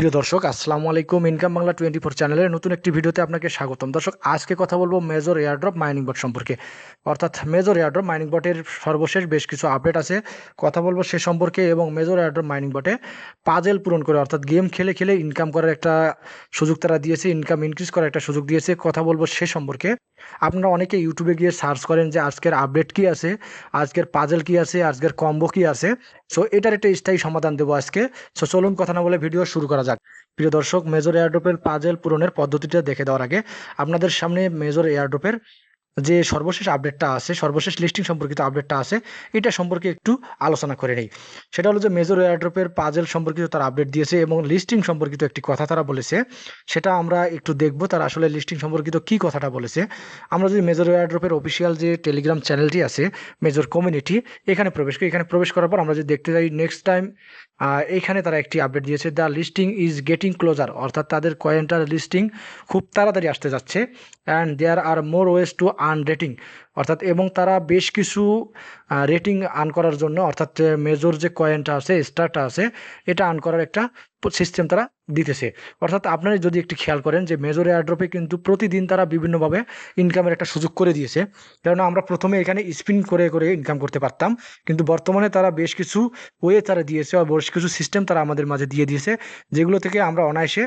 প্রিয় দর্শক, আসসালামু আলাইকুম। ইনকাম বাংলা 24 চ্যানেলের নতুন একটি ভিডিওতে আপনাকে স্বাগতম। দর্শক, আজকে কথা বলবো মেজর এয়ারড্রপ মাইনিং বট সম্পর্কে। অর্থাৎ মেজর এয়ারড্রপ মাইনিং বটের সর্বশেষ বেশ কিছু আপডেট আছে, কথা বলবো সে সম্পর্কে। এবং মেজর এয়ারড্রপ মাইনিং বটে পাজেল পূরণ করে, অর্থাৎ গেম খেলে খেলে ইনকাম করার একটা সুযোগ তারা দিয়েছে, ইনকাম ইনক্রিজ করার একটা সুযোগ দিয়েছে, কথা বলবো সে সম্পর্কে। আপনারা অনেকে ইউটিউবে গিয়ে সার্চ করেন যে আজকের আপডেট কি আছে, আজকের পাজেল কি আছে, আজকের কম্বো কি আছে। সো এটার একটা স্থায়ী সমাধান দেবো আজকে। সো চলুন কথা না বলে ভিডিও শুরু করা যাক। প্রিয় দর্শক, মেজর এয়ারড্রপের পাজেল পূরণের পদ্ধতিটা দেখে দেওয়ার আগে আপনাদের সামনে মেজর এয়ারড্রপের যে সর্বশেষ আপডেটটা আছে, সর্বশেষ লিস্টিং সম্পর্কিত আপডেটটা আছে, এটা সম্পর্কে একটু আলোচনা করে নেই। সেটা হলো যে মেজর এয়ারড্রপের পাজেল সম্পর্কিত তারা আপডেট দিয়েছে এবং লিস্টিং সম্পর্কিত একটি কথা তারা বলেছে, সেটা আমরা একটু দেখব তারা আসলে লিস্টিং সম্পর্কিত কি কথাটা বলেছে। আমরা যদি মেজর এয়ারড্রপের অফিসিয়াল যে টেলিগ্রাম চ্যানেলটি আছে, মেজর কমিউনিটি, এখানে প্রবেশ করি। এখানে প্রবেশ করার পর আমরা যদি দেখতে যাই নেক্সট টাইম, এইখানে তারা একটি আপডেট দিয়েছে, the listing is getting closer, অর্থাৎ তাদের কয়েনটার লিস্টিং খুব তাড়াতাড়ি আসতে যাচ্ছে। And there are more ways to earn rating, অর্থাৎ এবং তারা বেশ কিছু রেটিং আর্ন করার জন্য, অর্থাৎ মেজর যে কয়েনটা আছে, স্টারটা আছে, এটা আর্ন করার একটা সিস্টেম তারা দিতেছে। অর্থাৎ আপনারা যদি একটু খেয়াল করেন যে মেজর এয়ারড্রপে কিন্তু প্রতিদিন তারা বিভিন্নভাবে ইনকামের একটা সুযোগ করে দিয়েছে। কেননা আমরা প্রথমে এখানে স্পিন করে করে ইনকাম করতে পারতাম, কিন্তু বর্তমানে তারা বেশ কিছু ওয়ে তারা দিয়েছে, বা বেশ কিছু সিস্টেম তারা আমাদের মাঝে দিয়ে দিয়েছে, যেগুলো থেকে আমরা অনায়াসে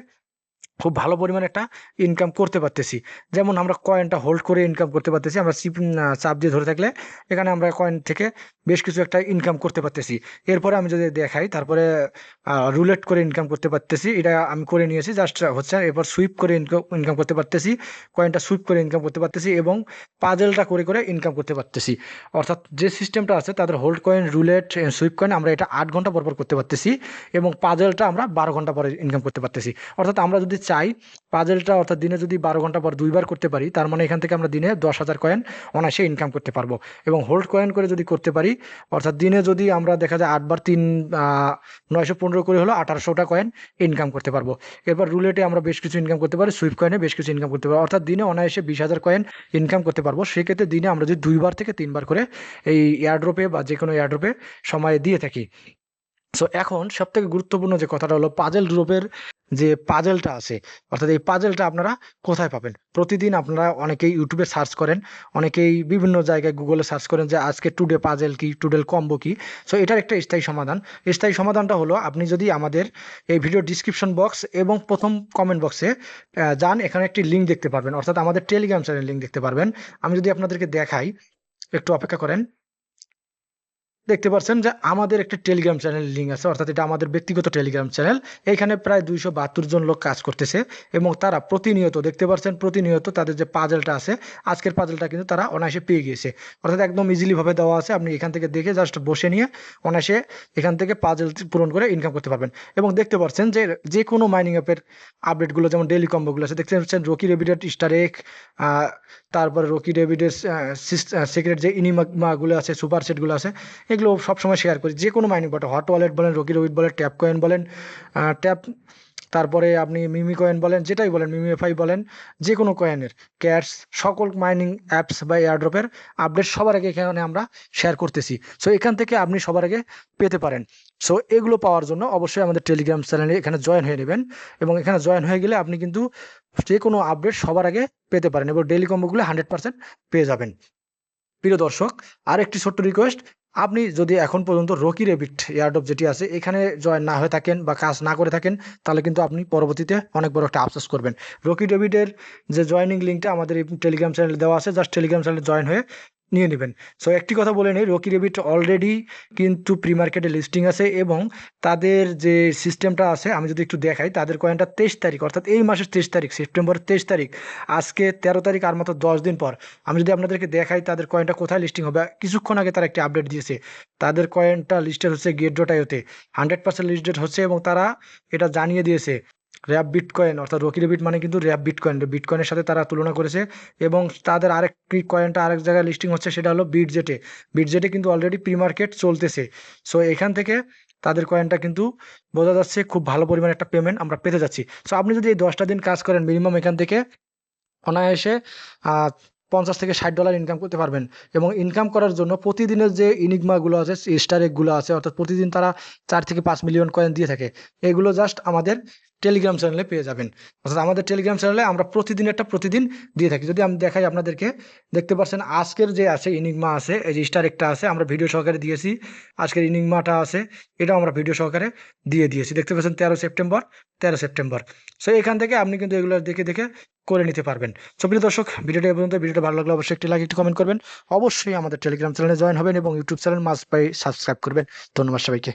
খুব ভালো পরিমাণে একটা ইনকাম করতে পারতেছি। যেমন আমরা কয়েনটা হোল্ড করে ইনকাম করতে পারতেছি, আমরা চাপ দিয়ে ধরে থাকলে এখানে আমরা কয়েন থেকে বেশ কিছু একটা ইনকাম করতে পারতেছি। এরপরে আমি যদি দেখাই, তারপরে রুলেট করে ইনকাম করতে পারতেছি, এটা আমি করে নিয়েছি জাস্ট হচ্ছে। এরপর সুইপ করে ইনকাম করতে পারতেছি, কয়েনটা সুইপ করে ইনকাম করতে পারতেছি, এবং পাজেলটা করে করে ইনকাম করতে পারতেছি। অর্থাৎ যে সিস্টেমটা আছে তাদের hold coin, roulette, sweep coin, আমরা এটা 8 ঘন্টা পর পর করতে পারতেছি, এবং পাজেলটা আমরা 12 ঘন্টা পরে ইনকাম করতে পারতেছি। অর্থাৎ আমরা যদি চাই পাজেলটা, অর্থাৎ দিনে যদি 12 ঘন্টা পর 2বার করতে পারি, তার মানে এখান থেকে আমরা দিনে 10,000 কয়েন অনায়াসে ইনকাম করতে পারবো। এবং হোল্ড কয়েন করে যদি করতে পারি, অর্থাৎ দিনে যদি আমরা দেখা যায় 8 বার 915 করে হলো 1800টা কয়েন ইনকাম করতে পারবো। এরপর রুলেটে আমরা বেশ কিছু ইনকাম করতে পারি, সুইপ কয়েনে বেশ কিছু ইনকাম করতে পারবো, অর্থাৎ দিনে অনায়াসে 20,000 কয়েন ইনকাম করতে পারবো। সেক্ষেত্রে দিনে আমরা যদি 2বার থেকে 3বার করে এই এয়ারড্রপে বা যে কোনো এয়ারড্রপে সময় দিয়ে থাকি। সো এখন সবথেকে গুরুত্বপূর্ণ যে কথাটা হলো পাজেল গ্রুপের যে পাজেলটা আছে, অর্থাৎ এই পাজেলটা আপনারা কোথায় পাবেন। প্রতিদিন আপনারা অনেকেই ইউটিউবে সার্চ করেন, অনেকেই বিভিন্ন জায়গায় গুগলে সার্চ করেন যে আজকে টুডে পাজেল কি, টুডেল কম্বো কি। সো এটার একটা স্থায়ী সমাধান। স্থায়ী সমাধানটা হলো, আপনি যদি আমাদের এই ভিডিও ডিসক্রিপশন বক্স এবং প্রথম কমেন্ট বক্সে যান, এখানে একটি লিঙ্ক দেখতে পারবেন, অর্থাৎ আমাদের টেলিগ্রাম চ্যানেল লিঙ্ক দেখতে পারবেন। আমি যদি আপনাদেরকে দেখাই, একটু অপেক্ষা করেন। দেখতে পাচ্ছেন যে আমাদের একটা টেলিগ্রাম চ্যানেল লিঙ্ক আছে, অর্থাৎ এটা আমাদের ব্যক্তিগত টেলিগ্রাম চ্যানেল। এখানে প্রায় 272 জন লোক কাজ করতেছে, এবং তারা প্রতিনিয়ত দেখতে পাচ্ছেন, প্রতিনিয়ত তাদের যে পাজেলটা আছে, আজকের পাজেলটা কিন্তু তারা অনায়াসে পেয়ে গিয়েছে। অর্থাৎ একদম ইজিলি ভাবে দেওয়া আছে, আপনি এখান থেকে দেখে জাস্ট বসে নিয়ে অনায়াসে এখান থেকে পাজেল পূরণ করে ইনকাম করতে পারবেন। এবং দেখতে পাচ্ছেন যে যে কোনো মাইনিং অ্যাপের আপডেটগুলো, যেমন ডেইলি কম্বোগুলো আছে, দেখতে পাচ্ছেন রকি রেবিডেট, স্টারেক, তারপরে রকি রেবিডের সিক্রেট যে ইনিমাগুলো আছে, সুপার সেটগুলো আছে, এগুলো সবসময় শেয়ার করি। যে কোনো মাইনিং বটে, হট ওয়ালেট বলেন, রকি রবিট বলেন, ট্যাপ কয়েন বলেন, ট্যাপ, তারপরে আপনি মিমি কয়েন বলেন, যেটাই বলেন, মিমিএফআই বলেন, যে কোনো কয়েনের, ক্যাটস, সকল মাইনিং অ্যাপস বা এয়ারড্রপের আপডেট সবার আগে এখানে আমরা শেয়ার করতেছি। সো এখান থেকে আপনি সবার আগে পেতে পারেন। সো এগুলো পাওয়ার জন্য অবশ্যই আমাদের টেলিগ্রাম চ্যানেলে এখানে জয়েন হয়ে নেবেন, এবং এখানে জয়েন হয়ে গেলে আপনি কিন্তু যে কোনো আপডেট সবার আগে পেতে পারেন, এবং ডেইলি কম্বোগুলো 100% পেয়ে যাবেন। প্রিয় দর্শক, আর একটি ছোট্ট রিকোয়েস্ট, আপনি যদি এখন পর্যন্ত রকি রেবিট এয়ারড্রপ যেটি আছে এখানে জয়েন না হয়ে থাকেন বা কাজ না করে থাকেন, তাহলে কিন্তু আপনি পরবর্তীতে অনেক বড় একটা আফসোস করবেন। রকি রেবিটের যে জয়েনিং লিঙ্কটা আমাদের এই টেলিগ্রাম চ্যানেলে দেওয়া আছে, জাস্ট টেলিগ্রাম চ্যানেলে জয়েন হয়ে নিয়ে নেবেন। সো একটি কথা বলে নেই, রকি রেবিট অলরেডি কিন্তু প্রি মার্কেটে লিস্টিং আছে, এবং তাদের যে সিস্টেমটা আছে, আমি যদি একটু দেখাই, তাদের কয়েনটা 23 তারিখ, অর্থাৎ এই মাসের 23 তারিখ, সেপ্টেম্বরের 23 তারিখ, আজকে 13 তারিখ, আর মাত্র 10 দিন পর আমি যদি আপনাদেরকে দেখাই তাদের কয়েনটা কোথায় লিস্টিং হবে। কিছুক্ষণ আগে তারা একটি আপডেট দিয়েছে, তাদের কয়েনটা লিস্টেড হচ্ছে গেট.io-তে, 100% লিস্টেড হচ্ছে, এবং তারা এটা জানিয়ে দিয়েছে র্যাপ বিটকয়েন, অর্থাৎ রকি রেবিট মানে কিন্তু র্যাপ বিটকয়েন, বিটকয়েনের সাথে তারা তুলনা করেছে। এবং তাদের আরেকটি কয়েনটা আরেক জায়গায় লিস্টিং হচ্ছে, সেটা হলো বিটজেটে। বিটজেটে কিন্তু অলরেডি প্রি মার্কেট চলতেছে। সো এখান থেকে তাদের কয়েনটা কিন্তু বোঝা যাচ্ছে খুব ভালো পরিমাণে একটা পেমেন্ট আমরা পেতে যাচ্ছি। সো আপনি যদি এই 10টা দিন কাজ করেন, মিনিমাম এখান থেকে অনায়াসে আহ 50 থেকে $60 ইনকাম করতে পারবেন। এবং ইনকাম করার জন্য প্রতিদিনের যে ইনিগমাগুলো আছে, স্টার এগুলো আছে, অর্থাৎ প্রতিদিন তারা 4 থেকে 5 মিলিয়ন কয়েন দিয়ে থাকে। এগুলো জাস্ট আমাদের টেলিগ্রাম চ্যানেলে পেয়ে যাবেন। অর্থাৎ আমাদের টেলিগ্রাম চ্যানেলে আমরা প্রতিদিন দিয়ে থাকি। যদি আমি দেখাই আপনাদেরকে, দেখতে পাচ্ছেন আজকের যে আছে ইনিগমা আছে, এই যে স্টার একটা আছে, আমরা ভিডিও সহকারে দিয়েছি। আজকের ইনিগমাটা আছে, এটাও আমরা ভিডিও সহকারে দিয়েছি। দেখতে পাচ্ছেন 13 সেপ্টেম্বর। সো এখান থেকে আপনি কিন্তু এগুলো দেখে করে নিতে পারবেন। সো প্রিয় দর্শক, ভিডিওটা এই পর্যন্ত। ভিডিওটা ভালো লাগলে অবশ্যই একটি লাইক, একটি কমেন্ট করবেন। অবশ্যই আমাদের টেলিগ্রাম চ্যানেলে জয়েন হবেন এবং YouTube channel must by subscribe করবেন। ধন্যবাদ সবাইকে।